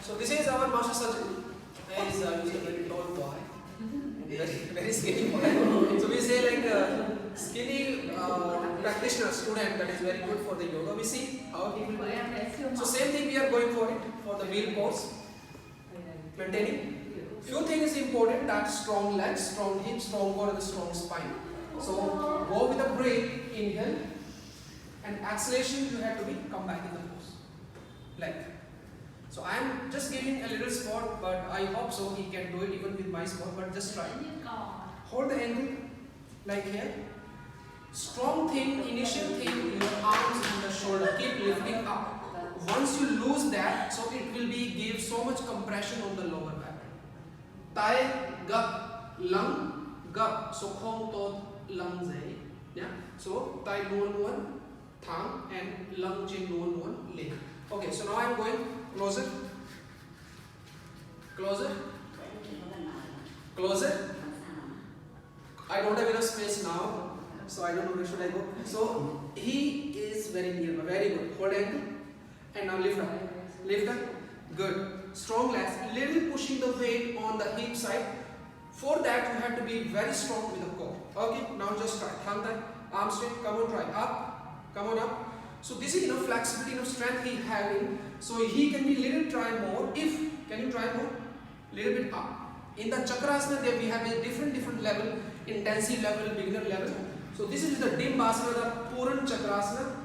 So this is our master surgeon. He is a very tall boy, very skinny boy. So we say like skinny practitioner student that is very good for the yoga. We see how he will do it. So same thing we are going for it for the wheel pose. Maintaining. Few things important, that strong legs, strong hips, strong core and strong spine. So go with a breath, inhale, and exhalation you have to be come back in the pose. Like. So I am just giving a little spot, but I hope so he can do it even with my spot, but just try. Hold the angle like here. Strong thing, initial thing, your arms and the shoulder, keep lifting up. Once you lose that, so it will be give so much compression on the lower back. Tai, gap, lung, gap. So khom to lung zai. Yeah. So tai nuan, thang, and lung chin nuan, leg. Okay. So now I am going closer, closer, closer. I don't have enough space now, so I don't know where should I go. So he is very near, very good. Hold angle, and now lift up, lift up. Good. Strong legs, little pushing the weight on the hip side. For that you have to be very strong with the core. Okay, now just try. Thang, arm straight, come on, try. Up, come on up. So this is enough flexibility, enough strength he having. So he can be little try more. If, can you try more? Little bit up. In the Chakrasana there we have a different level, intensive level, beginner level. So this is the Dimbasana, the Puran Chakrasana.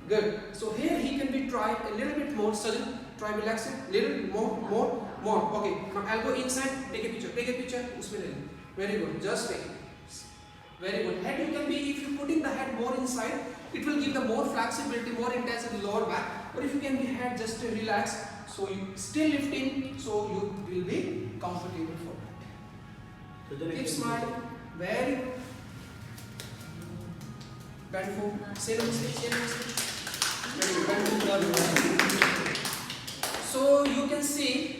Good. So here he can be try a little bit more. Sajid, try relax it. Little more. Okay. Now elbow inside. Take a picture. Very good. Just take it. Very good. Head you can be, if you putting the head more inside, it will give the more flexibility, more intensity lower back. But if you can be head just to relax, so you still lifting, so you will be comfortable for that. Keep smiling. Very good. Bend forward. Same mistake. So you can see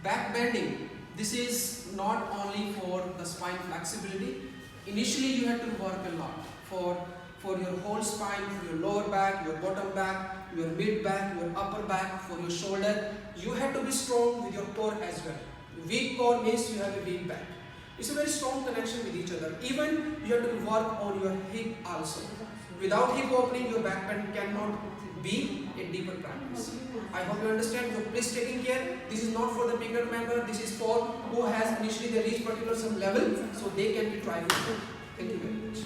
back bending. This is not only for the spine flexibility. Initially you have to work a lot for your whole spine, for your lower back, your bottom back, your mid back, your upper back, for your shoulder. You have to be strong with your core as well. Weak core means you have a weak back. It's a very strong connection with each other. Even you have to work on your hip also. Without hip opening, your back bend cannot be a deeper practice. I hope you understand. So please taking care. This is not for the beginner member. This is for who has initially they reached particular some level, so they can be trying. Thank you very much.